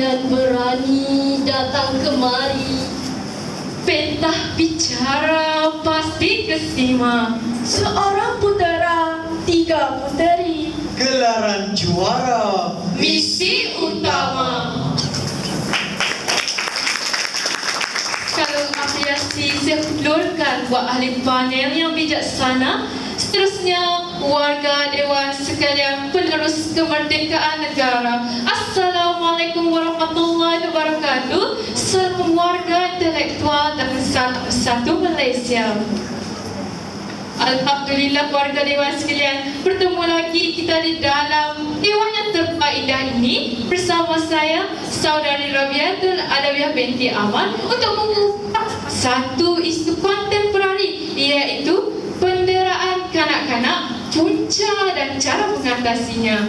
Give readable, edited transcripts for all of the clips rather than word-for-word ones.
dengan berani datang kemari. Pentah bicara pasti kesima. Seorang putera, 3 puteri. Gelaran juara, Misi utama. Kalau apresiasi saya hulurkan buat ahli panel yang bijaksana. Seterusnya, warga Dewan sekalian penerus kemerdekaan negara. Assalamualaikum warahmatullahi wabarakatuh. Salam warga intelektual dan satu Malaysia. Alhamdulillah warga Dewan sekalian, bertemu lagi kita di dalam Dewan yang terindah ini bersama saya, Saudari Rabiatul Adawiyah binti Aman, untuk mengupas satu isu kontemporari, iaitu penderaan kanak-kanak, punca dan cara mengatasinya.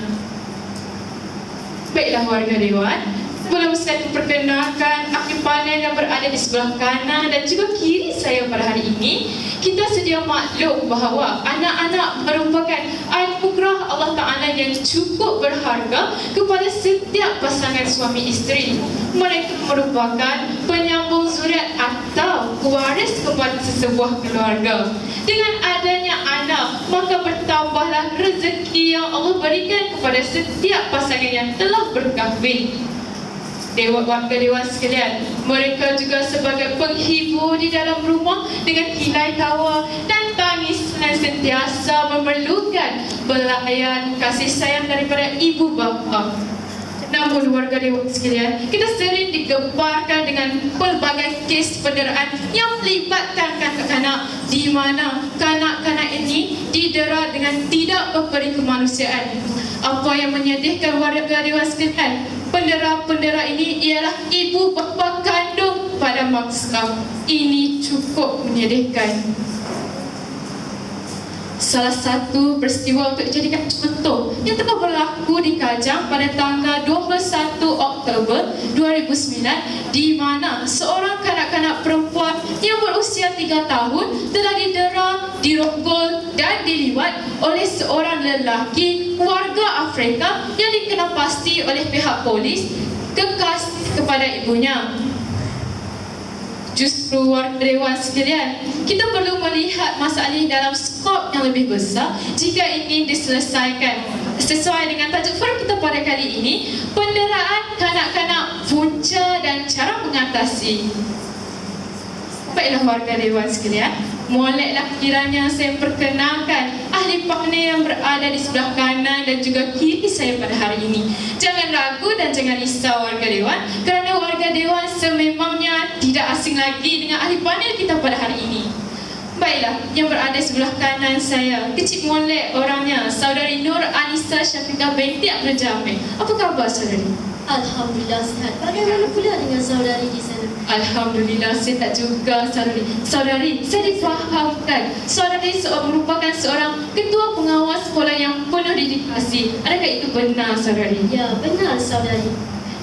Baiklah warga Dewan, sebelum saya memperkenalkan ahli panel yang berada di sebelah kanan dan juga kiri saya pada hari ini, kita sedia maklum bahawa anak-anak merupakan anugerah Allah Ta'ala yang cukup berharga kepada setiap pasangan suami isteri. Mereka merupakan penyambung zuriat atau pewaris kepada sesebuah keluarga. Dengan adanya anak, maka bertambahlah rezeki yang Allah berikan kepada setiap pasangan yang telah berkahwin. Warga Dewan sekalian, mereka juga sebagai penghibur di dalam rumah dengan hilai tawa dan tangis yang sentiasa memerlukan belayan kasih sayang daripada ibu bapa. Namun warga Dewan sekalian, kita sering digemparkan dengan pelbagai kes penderaan yang melibatkan kanak-kanak, di mana kanak-kanak ini didera dengan tidak memberi kemanusiaan. Apa yang menyedihkan warga Dewan sekalian, pendera-pendera ini ialah ibu bapa kandung pada mangsa. Ini cukup menyedihkan. Salah satu peristiwa untuk dijadikan contoh yang telah berlaku di Kajang pada tanggal 21 Oktober 2009, di mana seorang kanak-kanak perempuan yang berusia 3 tahun telah didera, dirogol dan diliwat oleh seorang lelaki warga Afrika yang dikenal pasti oleh pihak polis kekasih kepada ibunya. Justru warga Dewan sekalian, kita perlu melihat masalah ini dalam skop yang lebih besar jika ingin diselesaikan. Sesuai dengan tajuk forum kita pada kali ini, penderaan kanak-kanak, punca dan cara mengatasi. Baiklah warga Dewan sekalian, moleklah kiranya saya perkenalkan ahli panel yang berada di sebelah kanan dan juga kiri saya pada hari ini. Jangan ragu dan jangan risau warga Dewan, kerana warga Dewan sememangnya tidak asing lagi dengan ahli panel kita pada hari ini. Baiklah, yang berada di sebelah kanan saya, kecil molek orangnya, Saudari Nur Anissa Syafiqah binti Abdul Jamil. Apa khabar saudari? Alhamdulillah sihat. Bagaimana pula dengan saudari di sana? Alhamdulillah sihat juga saudari. Saudari, saya difahamkan saudari merupakan seorang ketua pengawas sekolah yang penuh dedikasi. Adakah itu benar saudari? Ya, benar saudari.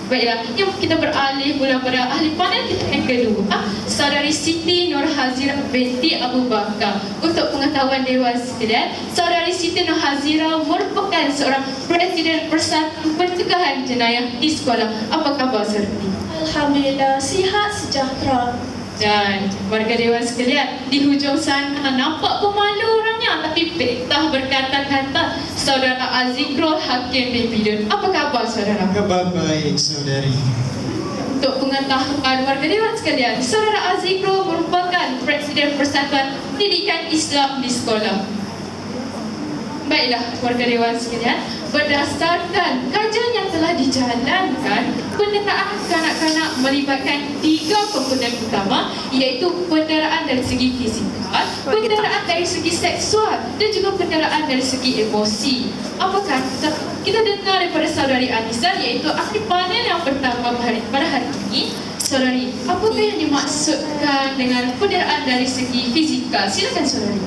Baiklah, yang kita beralih pula pada ahli panel kita yang kedua, Saudari Siti Nur Hazira binti Abu Bakar. Untuk pengetahuan Dewan sekalian, Saudari Siti Nur Hazira merupakan seorang Presiden Persatuan Pencegahan Jenayah di sekolah. Apa khabar saudari? Alhamdulillah, sihat sejahtera. Dan warga Dewan sekalian, di hujung sana nampak pemalu orangnya, tapi petah berkata-kata Saudara Azikro Hakim bin Bidun. Apa khabar saudara? kabar baik saudari. Untuk pengetahuan warga Dewan sekalian, Saudara Azikro merupakan Presiden Persatuan Pendidikan Islam di sekolah. Baiklah warga Dewan sekalian, berdasarkan kajian yang telah dijalankan, penderaan kanak-kanak melibatkan 3 komponen utama, iaitu penderaan dari segi fizikal, penderaan dari segi seksual dan juga penderaan dari segi emosi. Apakah kita dengar daripada Saudari Anissa, iaitu ahli panel yang pertama pada hari ini. Saudari, apakah yang dimaksudkan dengan penderaan dari segi fizikal? Silakan saudari.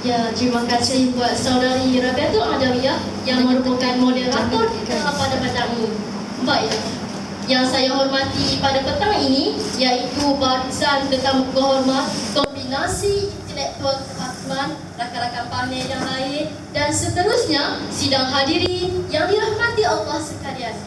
Ya, terima kasih buat saudari Rabiatul Adawiyah yang merupakan moderator kita pada petang ini. Baiklah, yang saya hormati pada petang ini iaitu barisan tetamu kehormat, kombinasi intelektual kehakiman, rakan-rakan panel yang lain dan seterusnya sidang hadirin yang dirahmati Allah sekalian.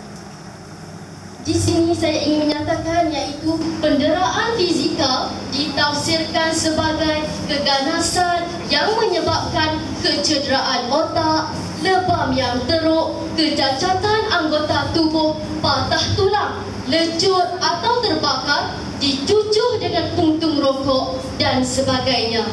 Di sini saya ingin menyatakan iaitu penderaan fizikal ditafsirkan sebagai keganasan yang menyebabkan kecederaan otak, lebam yang teruk, kecacatan anggota tubuh, patah tulang, lecut atau terbakar, dicucuh dengan puntung rokok dan sebagainya.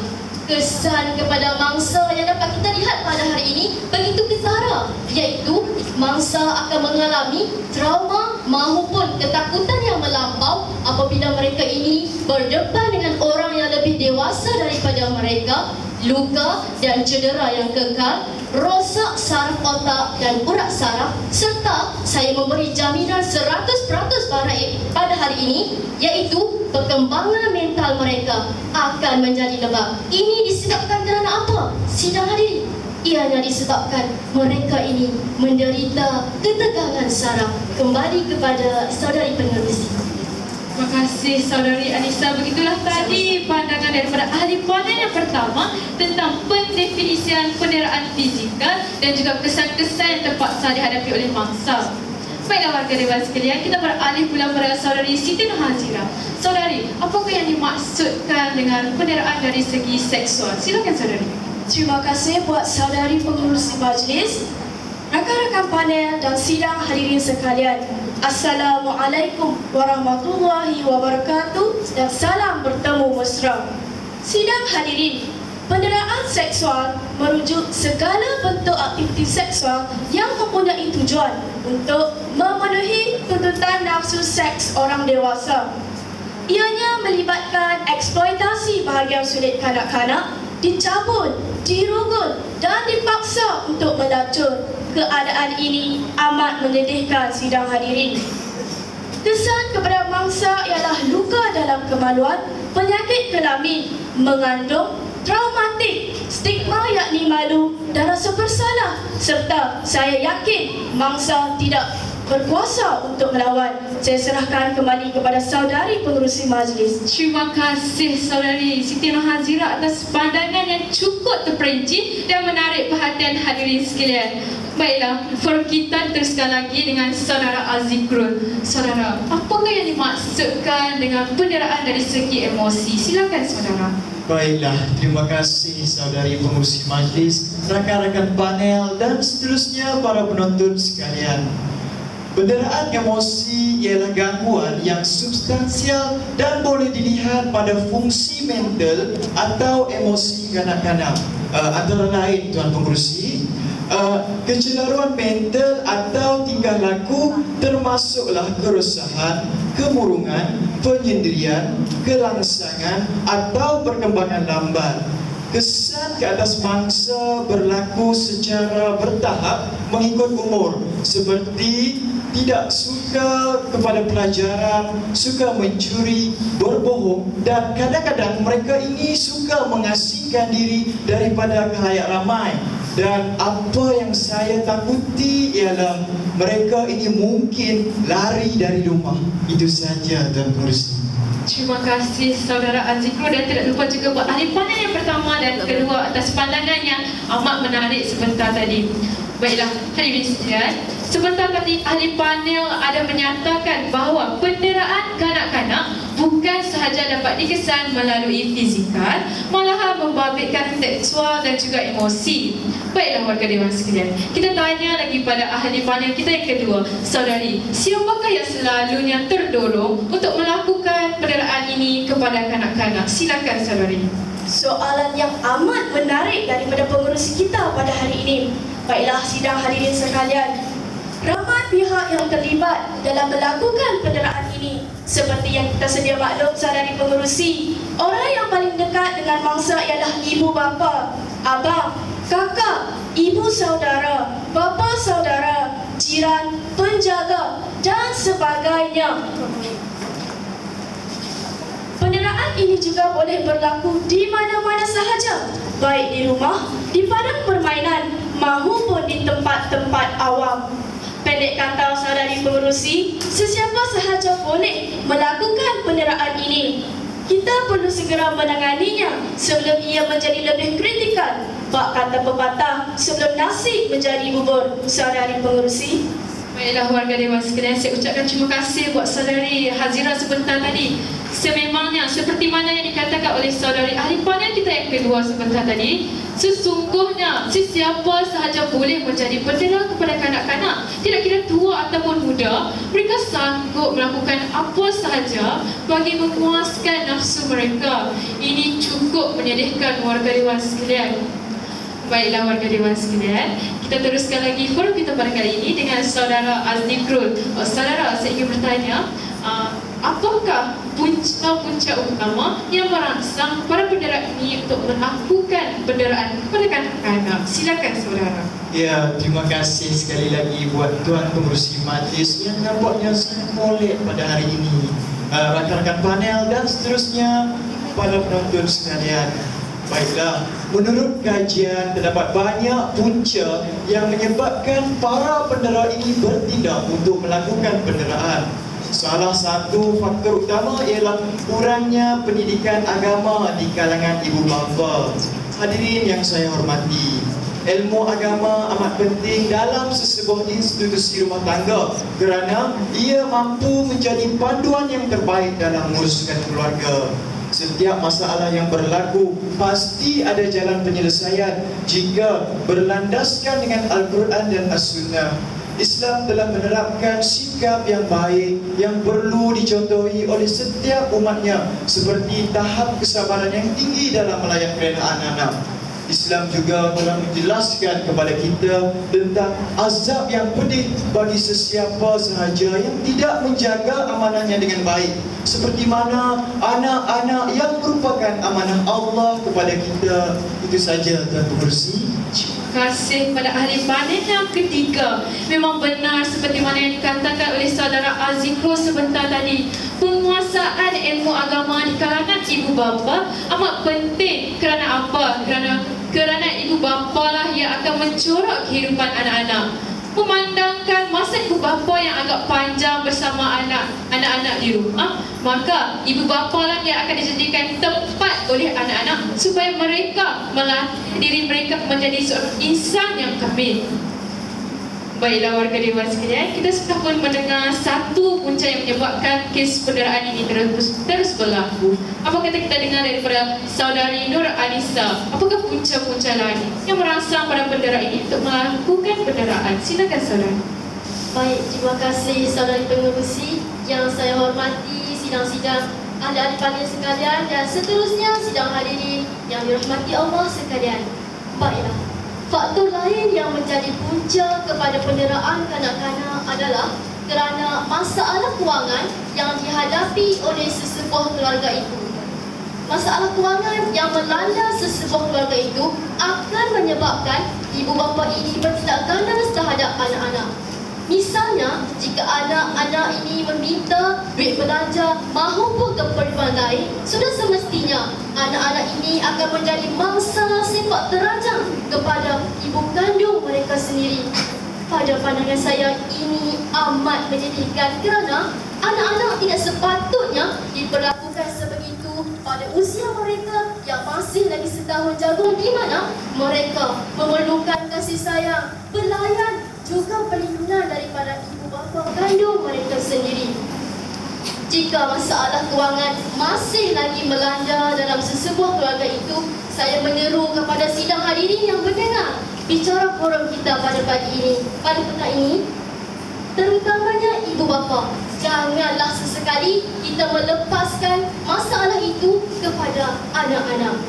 Kesan kepada mangsa yang dapat kita lihat pada hari ini begitu ketara, iaitu mangsa akan mengalami trauma maupun ketakutan yang melampau apabila mereka ini berdepan dengan orang yang lebih dewasa daripada mereka, luka dan cedera yang kekal, rosak saraf otak dan urat saraf, serta saya memberi jaminan 100% pada hari ini, iaitu perkembangan mental mereka akan menjadi lebam. Ini disebabkan kerana apa? Sidang hadirin, ianya disebabkan mereka ini menderita ketegangan saraf. Kembali kepada saudari penerusi. Terima kasih saudari Anissa. Begitulah tadi pandangan daripada ahli panel yang pertama tentang pendefinisian penderaan fizikal dan juga kesan-kesan yang terpaksa dihadapi oleh mangsa. Baiklah warga dewan sekalian, kita beralih pula kepada saudari Siti Nurhazira. Saudari, apakah yang dimaksudkan dengan penderaan dari segi seksual? Silakan saudari. Terima kasih buat saudari pengurusi majlis, rakan-rakan panel dan sidang hadirin sekalian. Assalamualaikum warahmatullahi wabarakatuh dan salam bertemu mesra. Sidang hadirin, penderaan seksual merujuk segala bentuk aktiviti seksual yang mempunyai tujuan untuk memenuhi tuntutan nafsu seks orang dewasa. Ianya melibatkan eksploitasi bahagian sulit kanak-kanak, dicabul, dirugul dan dipaksa untuk melacur. Keadaan ini amat menyedihkan sidang hadirin. Kesan kepada mangsa ialah luka dalam kemaluan, penyakit kelamin, mengandung, traumatik, stigma yakni malu dan rasa bersalah, serta saya yakin mangsa tidak berkuasa untuk melawan. Saya serahkan kembali kepada saudari pengerusi majlis. Terima kasih saudari Siti Nurhazira atas pandangan yang cukup terperinci dan menarik perhatian hadirin sekalian. Baiklah, forum kita teruskan lagi dengan saudara Azikrul. Saudara, apakah yang dimaksudkan dengan penderaan dari segi emosi? Silakan saudara. Baiklah, terima kasih saudari pengurusi majlis, rakan-rakan panel dan seterusnya para penonton sekalian. Penderaan emosi ialah gangguan yang substansial dan boleh dilihat pada fungsi mental atau emosi kanak-kanak. Antara lain, Tuan Pengerusi, kecenderungan mental atau tingkah laku termasuklah keresahan, kemurungan, penyendirian, kelangsangan atau perkembangan lambat. Kesan ke atas mangsa berlaku secara bertahap mengikut umur, seperti tidak suka kepada pelajaran, suka mencuri, berbohong, dan kadang-kadang mereka ini suka mengasingkan diri daripada khalayak ramai. Dan apa yang saya takuti ialah mereka ini mungkin lari dari rumah. Itu saja, Tuan Pengerusi. Terima kasih saudara Azikrul dan tidak lupa juga buat ahli panel yang pertama dan kedua atas pandangan yang amat menarik sebentar tadi. Baiklah, hadirin sekalian, sebentar tadi ahli panel ada menyatakan bahawa penderaan kanak-kanak bukan sahaja dapat dikesan melalui fizikal, malahan membabitkan seksual dan juga emosi. Baiklah warga dewan sekalian, kita tanya lagi pada ahli panel kita yang kedua. Saudari, siapakah yang selalunya terdorong untuk melakukan penderaan ini kepada kanak-kanak? Silakan saudari. Soalan yang amat menarik daripada pengerusi kita pada hari ini. Baiklah sidang hadirin sekalian, ramai pihak yang terlibat dalam melakukan penderaan ini. Seperti yang kita sedia maklum saudari pengerusi, orang yang paling dekat dengan mangsa ialah ibu bapa, abang, kakak, ibu saudara, bapa saudara, jiran, penjaga dan sebagainya. Penderaan ini juga boleh berlaku di mana-mana sahaja, baik di rumah, di padang permainan maupun di tempat-tempat awam. Pendek kata saudari pengerusi, sesiapa sahaja boleh melakukan penderaan ini. Kita perlu segera menanganinya sebelum ia menjadi lebih kritikal. Bak kata pepatah, sebelum nasi menjadi bubur, saudari pengerusi. Baiklah warga dewan sekalian, saya ucapkan terima kasih buat saudari Hazira sebentar tadi. Sememangnya seperti mana yang dikatakan oleh saudari ahli panel kita yang kedua sebentar tadi, sesungguhnya sesiapa sahaja boleh menjadi bendera kepada kanak-kanak, tidak kira tua ataupun muda. Mereka sanggup melakukan apa sahaja bagi memuaskan nafsu mereka. Ini cukup menyedihkan warga dewan sekalian. Baiklah warga dewan sekalian, kita teruskan lagi forum kita pada kali ini dengan saudara Aznikrul. Saudara, saya ingin bertanya, apakah punca-punca utama yang merangsang para penggerak ini untuk melakukan penderaan kepada kanak-kanak? Silakan saudara. Ya, terima kasih sekali lagi buat Tuan Pengerusi Majlis yang nampaknya sangat molek pada hari ini. Rakan-rakan panel dan seterusnya, para penonton sekalian. Baiklah, menurut kajian terdapat banyak punca yang menyebabkan para pendera ini bertindak untuk melakukan penderaan. Salah satu faktor utama ialah kurangnya pendidikan agama di kalangan ibu bapa. Hadirin yang saya hormati, ilmu agama amat penting dalam sesebuah institusi rumah tangga kerana ia mampu menjadi panduan yang terbaik dalam menguruskan keluarga. Setiap masalah yang berlaku pasti ada jalan penyelesaian jika berlandaskan dengan Al-Quran dan As-Sunnah. Islam telah menerapkan sikap yang baik yang perlu dicontohi oleh setiap umatnya, seperti tahap kesabaran yang tinggi dalam melayani anak-anak. Islam juga telah menjelaskan kepada kita tentang azab yang pedih bagi sesiapa sahaja yang tidak menjaga amanahnya dengan baik, seperti mana anak-anak yang merupakan amanah Allah kepada kita. Itu saja Tuan Pengerusi. Terima kasih kepada ahli panel yang ketiga. Memang benar seperti mana yang dikatakan oleh saudara Azikro sebentar tadi, penguasaan ilmu agama di kalangan ibu bapa amat penting. Kerana apa? Kerana ibu bapa lah yang akan mencorak kehidupan anak-anak. Memandangkan masa ibu bapa yang agak panjang bersama anak-anak di rumah, maka ibu bapa lah yang akan dijadikan tempat oleh anak-anak supaya mereka melatih diri mereka menjadi seorang insan yang kamil. Baiklah warga dewan sekalian, kita sudah pun mendengar satu punca yang menyebabkan kes penderaan ini terus berlaku. Apa kata kita dengar daripada saudari Nur Anissa? Apakah punca-punca lain yang merangsang para pendera ini untuk melakukan penderaan? Silakan saudari. Baik, terima kasih saudari pengerusi yang saya hormati, sidang-sidang ahli-ahli panel sekalian dan seterusnya sidang hadirin yang dirahmati Allah sekalian. Baiklah, faktor lain yang menjadi punca kepada penderaan kanak-kanak adalah kerana masalah kewangan yang dihadapi oleh sesebuah keluarga itu. Masalah kewangan yang melanda sesebuah keluarga itu akan menyebabkan ibu bapa ini bertindak ganas terhadap anak-anak. Misalnya, jika anak-anak ini meminta duit belanja maupun keperluan lain, sudah semestinya anak-anak ini akan menjadi mangsa sifat terajang kepada ibu kandung mereka sendiri. Pada pandangan saya, ini amat menyedihkan kerana anak-anak tidak sepatutnya diperlakukan sebegitu pada usia mereka yang masih lagi setahun jagung, di mana mereka memerlukan kasih sayang, pelayan juga perlindungan daripada ibu bapa kandung mereka sendiri. Jika masalah kewangan masih lagi melanda dalam sesebuah keluarga itu, saya menyeru kepada sidang hadirin yang mendengar bicara forum kita pada pagi ini, pada petang ini, terutamanya ibu bapa, janganlah sesekali kita melepaskan masalah itu kepada anak-anak.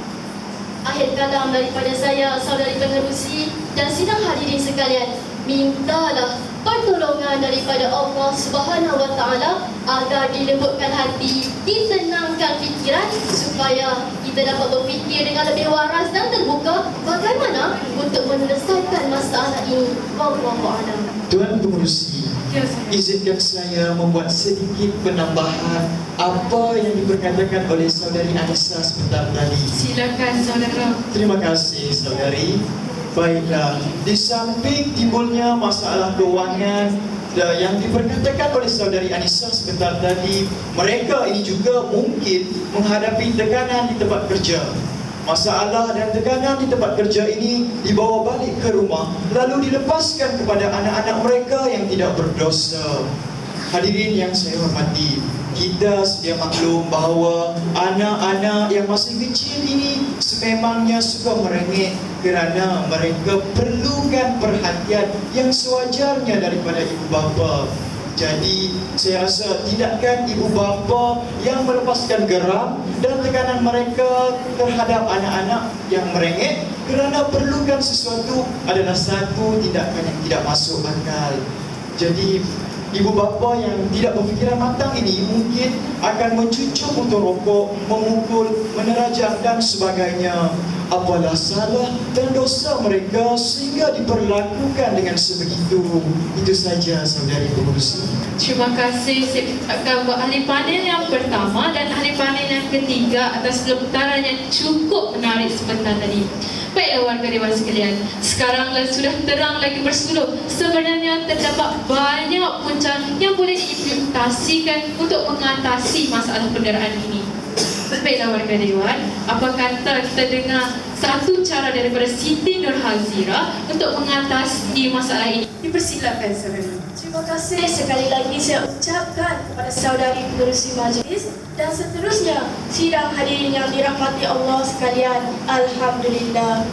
Akhir kalam daripada saya, saudari pengerusi dan sidang hadirin sekalian, mintalah pertolongan daripada Allah Subhanahu wa taala agar dilembutkan hati, ditenangkan fikiran supaya kita dapat berfikir dengan lebih waras dan terbuka bagaimana untuk menyelesaikan masalah ini. Wallahu a'lam. Tuan Pengerusi, izinkan saya membuat sedikit penambahan apa yang diperkatakan oleh saudari Anissa sebentar tadi. Silakan saudara. Terima kasih saudari. Baiklah, di samping timbulnya masalah kewangan yang diperkatakan oleh saudari Anissa sebentar tadi, mereka ini juga mungkin menghadapi tekanan di tempat kerja. Masalah dan tekanan di tempat kerja ini dibawa balik ke rumah, lalu dilepaskan kepada anak-anak mereka yang tidak berdosa. Hadirin yang saya hormati, kita sedia maklum bahawa anak-anak yang masih kecil ini sememangnya suka merengek kerana mereka perlukan perhatian yang sewajarnya daripada ibu bapa. Jadi saya rasa tindakan ibu bapa yang melepaskan geram dan tekanan mereka terhadap anak-anak yang merengek kerana perlukan sesuatu adalah satu tindakan yang tidak masuk akal. Jadi ibu bapa yang tidak berfikiran matang ini mungkin akan mencucuk untuk rokok, memukul, menerajang dan sebagainya. Apalah salah dan dosa mereka sehingga diperlakukan dengan sebegitu. Itu saja saudari pengurusi. Terima kasih kepada ahli panel yang pertama dan ahli panel yang ketiga atas lembaran yang cukup menarik sebentar tadi. Baiklah warga dewan sekalian, sekaranglah sudah terang lagi bersuluh. Sebenarnya terdapat banyak punca yang boleh diimplementasikan untuk mengatasi masalah kenderaan ini. Baiklah warga dewan, apa kata kita dengar satu cara daripada Siti Nurhazira untuk mengatasi masalah ini? Dipersilakan saudara. Terima kasih sekali lagi saya ucapkan kepada saudari pengerusi majlis dan seterusnya sidang hadirin yang dirahmati Allah sekalian. Alhamdulillah.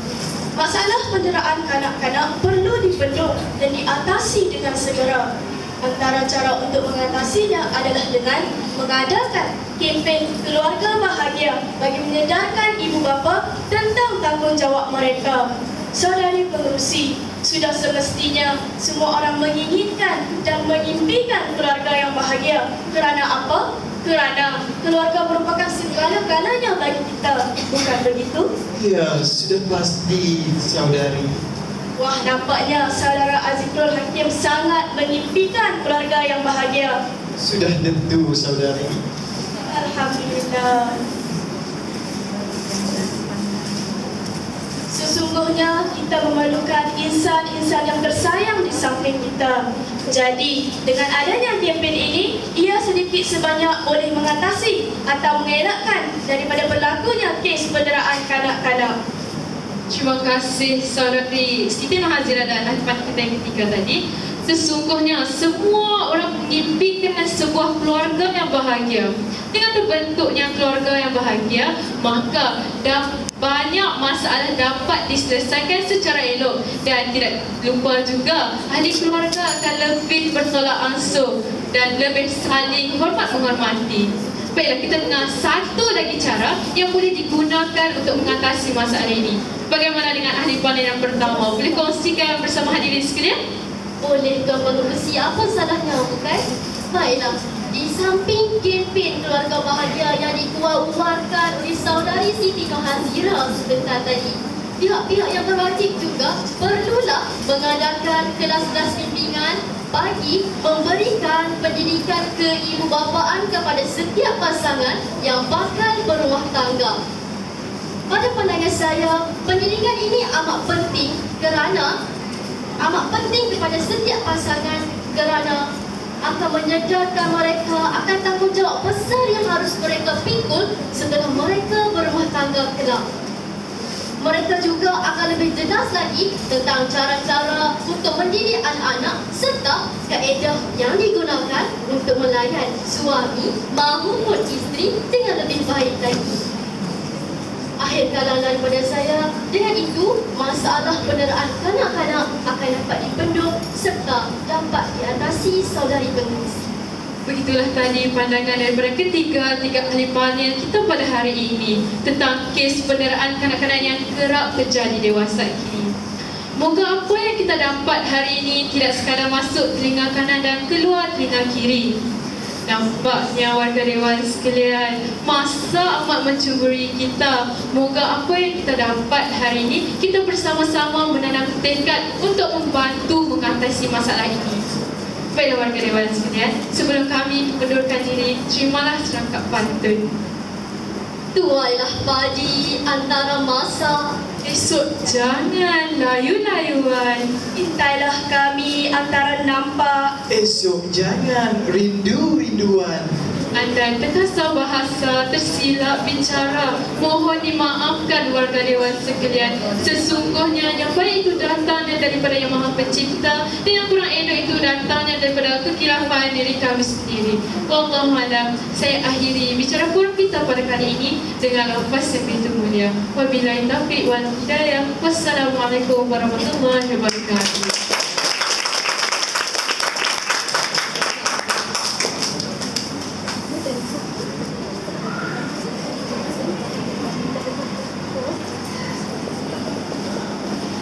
Masalah penderaan kanak-kanak perlu dibendung dan diatasi dengan segera. Antara cara untuk mengatasinya adalah dengan mengadakan kempen keluarga bahagia bagi menyedarkan ibu bapa tentang tanggungjawab mereka. Saudari pengerusi, sudah semestinya semua orang menginginkan dan mengimpikan keluarga yang bahagia. Kerana apa? Kerana keluarga merupakan segala-galanya bagi kita. Bukan begitu? Ya, sudah pasti saudari. Wah, nampaknya saudara Azizul Hakim sangat mengimpikan keluarga yang bahagia. Sudah tentu saudari. Alhamdulillah. Sesungguhnya kita memerlukan insan-insan yang tersayang di samping kita. Jadi, dengan adanya kempen ini, ia sedikit sebanyak boleh mengatasi atau mengelakkan daripada berlakunya kes penderaan kanak-kanak. Terima kasih saudari Siti Nurhazira dan ahli panel kita yang ketiga tadi. Sesungguhnya semua orang mengimpikan sebuah keluarga yang bahagia. Dengan terbentuknya keluarga yang bahagia, maka banyak masalah dapat diselesaikan secara elok. Dan tidak lupa juga, ahli keluarga akan lebih bertolak ansur dan lebih saling hormat-menghormati. Baiklah, kita dengar satu lagi cara yang boleh digunakan untuk mengatasi masalah ini. Bagaimana dengan ahli panel yang pertama? Boleh kongsikan bersama hadirin sekalian? Boleh Tuan Pengerusi, apa salahnya bukan? Baiklah, di samping kempen keluarga bahagia yang dikeluarkan oleh saudari Siti Nurhazira sebentar tadi, pihak-pihak yang berwajib juga perlulah mengadakan kelas-kelas bimbingan bagi memberikan pendidikan keibubapaan kepada setiap pasangan yang bakal berumah tangga. Pada pandangan saya, pendidikan ini amat penting kepada setiap pasangan kerana akan menyedarkan mereka akan tanggungjawab besar yang harus mereka pikul setelah mereka berumah tangga kelak. Mereka juga akan lebih jelas lagi tentang cara-cara untuk mendidik anak-anak serta kaedah yang digunakan untuk melayan suami maupun isteri dengan lebih baik lagi. Akhir kalam daripada saya, dengan itu masalah penderaan kanak-kanak akan dapat dibendung serta dapat diatasi saudari pengerusi. Begitulah tadi pandangan daripada tiga ahli panel kita pada hari ini tentang kes penderaan kanak-kanak yang kerap terjadi dewasa kini. Moga apa yang kita dapat hari ini tidak sekadar masuk telinga kanan dan keluar telinga kiri. Nampaknya warga dewan sekalian, masa amat mencuburi kita. Moga apa yang kita dapat hari ini, kita bersama-sama menanam tekad untuk membantu mengatasi masalah ini. Baiklah warga dewan sekalian, sebelum kami mengundurkan diri, terimalah serangkap pantun. Tuailah padi antara masa, Esok jangan layu-layuan. Intailah kami antara nampak. Esok jangan rindu-rinduan. Anda terkasar bahasa, tersilap bicara, mohon dimaafkan warga dewan sekalian. Sesungguhnya yang baik itu datangnya daripada Yang Maha Pencipta, dan yang kurang elok itu datangnya daripada kekilafan diri kami sendiri. Wallahualam. Saya akhiri bicara forum kita pada kali ini dengan lafaz yang begitu mulia. Wabillahi taufiq wal hidayah. Wassalamualaikum warahmatullahi wabarakatuh.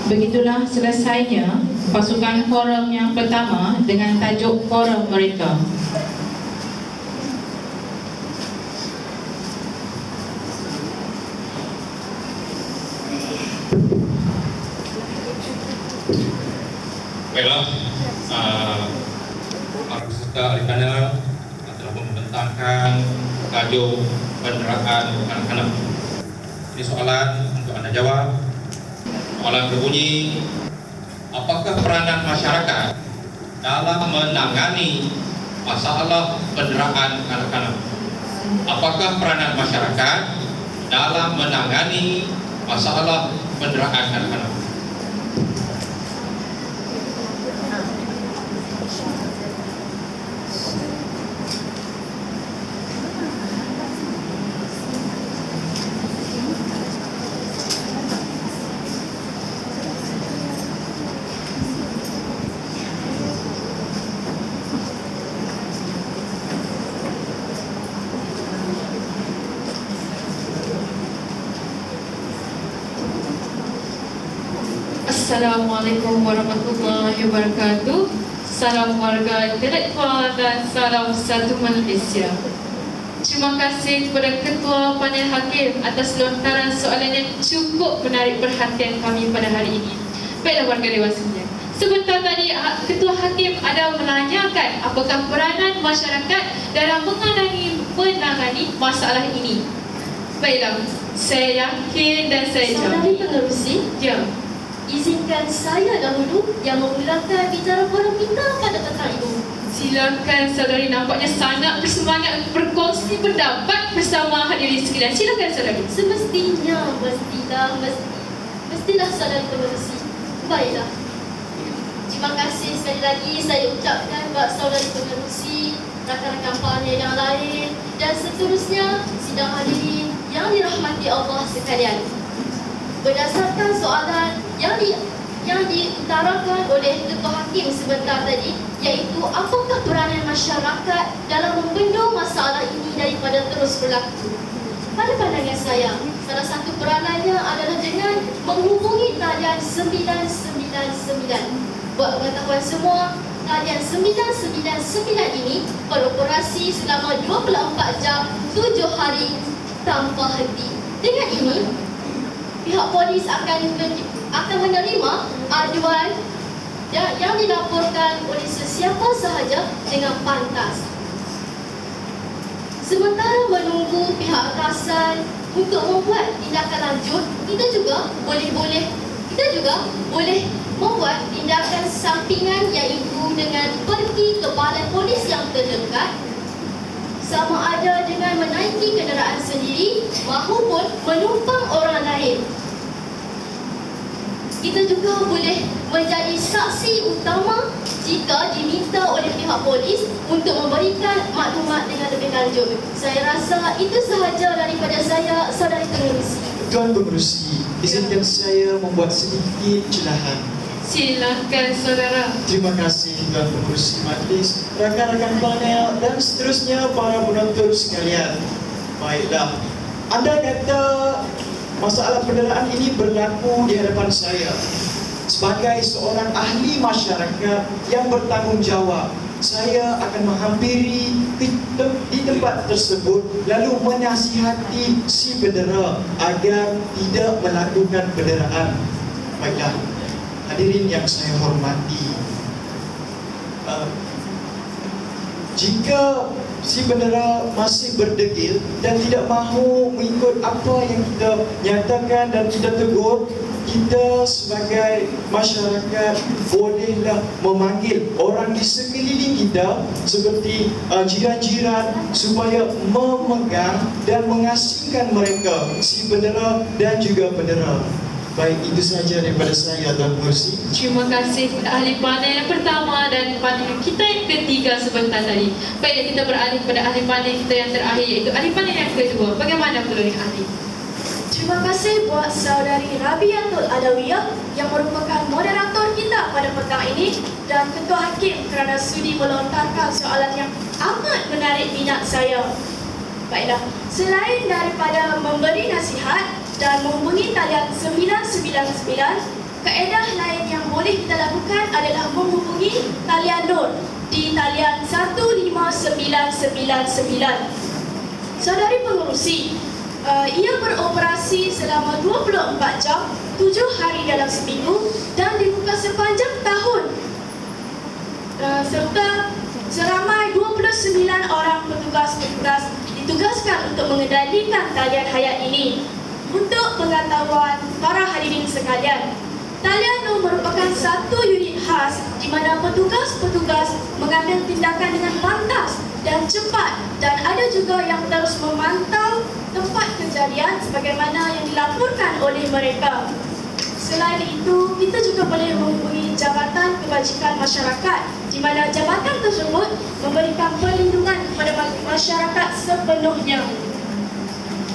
Begitulah selesainya pasukan forum yang pertama dengan tajuk forum mereka. Baiklah, para peserta ahli panel telah membentangkan tajuk penderaan anak-anak. Ini soalan untuk Anda jawab. Soalan berbunyi, apakah peranan masyarakat dalam menangani masalah penderaan anak-anak? Apakah peranan masyarakat dalam menangani masalah penderaan anak-anak? Assalamualaikum warahmatullahi wabarakatuh. Salam warga intelektual dan salam satu Malaysia. Terima kasih kepada Ketua Panel Hakim atas lontaran soalan yang cukup menarik perhatian kami pada hari ini. Baiklah warga dewan sekalian, sebentar tadi Ketua Hakim ada menanyakan apakah peranan masyarakat dalam menangani masalah ini. Baiklah, saya yakin dan saya Saudari jawab. pengerusi, Ya. izinkan saya dahulu yang memulakan bicara forum kita pada petang ini. Silakan saudari, nampaknya sangat bersemangat berkongsi pendapat bersama hadirin sekalian. Silakan saudari. Mestilah saudari pengerusi. Baiklah. Terima kasih sekali lagi saya ucapkan buat saudari pengerusi, rakan-rakan panel yang lain dan seterusnya sidang hadirin yang dirahmati Allah sekalian. Berdasarkan soalan yang diutarakan oleh Ketua Hakim sebentar tadi, iaitu apakah peranan masyarakat dalam membendung masalah ini daripada terus berlaku. Pada pandangan saya, salah satu peranannya adalah dengan menghubungi talian 999. Buat pengetahuan semua, talian 999 ini beroperasi selama 24 jam 7 hari tanpa henti. Dengan ini, pihak polis akan menerima aduan yang dilaporkan oleh sesiapa sahaja dengan pantas. Sementara menunggu pihak atasan untuk membuat tindakan lanjut, kita juga boleh membuat tindakan sampingan, iaitu dengan pergi ke balai polis yang terdekat, sama ada dengan menaiki kenderaan sendiri maupun menumpang orang lain. Kita juga boleh menjadi saksi utama jika diminta oleh pihak polis untuk memberikan maklumat dengan lebih lanjut. Saya rasa itu sahaja daripada saya, saudari pengerusi. Tuan Pengerusi, izinkan saya membuat sedikit celahan. Silakan saudara. Terima kasih Tuan Pengerusi Majlis, rakan-rakan panel dan seterusnya para penonton sekalian. Baiklah, anda kata masalah penderaan ini berlaku di hadapan saya. Sebagai seorang ahli masyarakat yang bertanggungjawab, saya akan menghampiri di tempat tersebut lalu menasihati si pendera agar tidak melakukan penderaan. Baiklah, hadirin yang saya hormati, jika si bendera masih berdegil dan tidak mahu mengikut apa yang kita nyatakan dan kita tegur, kita sebagai masyarakat bolehlah memanggil orang di sekeliling kita seperti jiran-jiran supaya memegang dan mengasingkan mereka si bendera dan juga bendera. Baik, itu saja daripada saya, Tuan Pengerusi. Terima kasih kepada ahli panel yang pertama dan panel kita yang ketiga sebentar tadi. Baiklah, kita beralih kepada ahli panel kita yang terakhir, iaitu ahli panel yang kedua. Bagaimana perlunya ahli? Terima kasih buat saudari Rabiatul Adawiyah yang merupakan moderator kita pada petang ini dan Ketua Hakim kerana sudi melontarkan soalan yang amat menarik minat saya. Baiklah, selain daripada memberi nasihat dan menghubungi talian 999, kaedah lain yang boleh kita lakukan adalah menghubungi talian Nur di talian 15999. Saudari pengerusi, ia beroperasi selama 24 jam, 7 hari dalam seminggu dan dibuka sepanjang tahun. Serta seramai 29 orang petugas-petugas ditugaskan untuk mengendalikan talian hayat ini. Untuk pengetahuan para hadirin sekalian, talian Nur merupakan satu unit khas di mana petugas-petugas mengambil tindakan dengan pantas dan cepat dan ada juga yang terus memantau tempat kejadian sebagaimana yang dilaporkan oleh mereka. Selain itu, kita juga boleh menghubungi Jabatan Kebajikan Masyarakat di mana jabatan tersebut memberikan perlindungan kepada masyarakat sepenuhnya.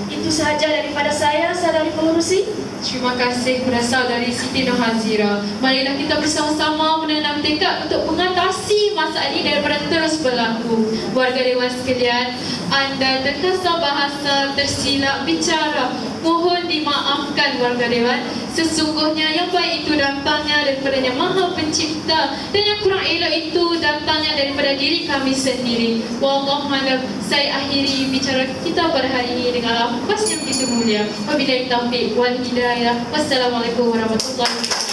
Itu sahaja daripada saya, saudari pengerusi. Terima kasih kepada saudari Siti Nurhazira. Marilah kita bersama-sama menanam tekad untuk mengatasi masalah ini daripada terus berlaku. Warga dewan sekalian, anda terkasar bahasa, tersilap bicara, mohon dimaafkan warga dewan. Sesungguhnya yang baik itu datangnya daripada Yang Maha Pencipta dan yang kurang elok itu datangnya daripada diri kami sendiri. Wallahualam, saya akhiri bicara kita pada hari ini dengan lafaz yang begitu mulia. Wabillahi taufiq wal hidayah. Wassalamualaikum warahmatullahi wabarakatuh.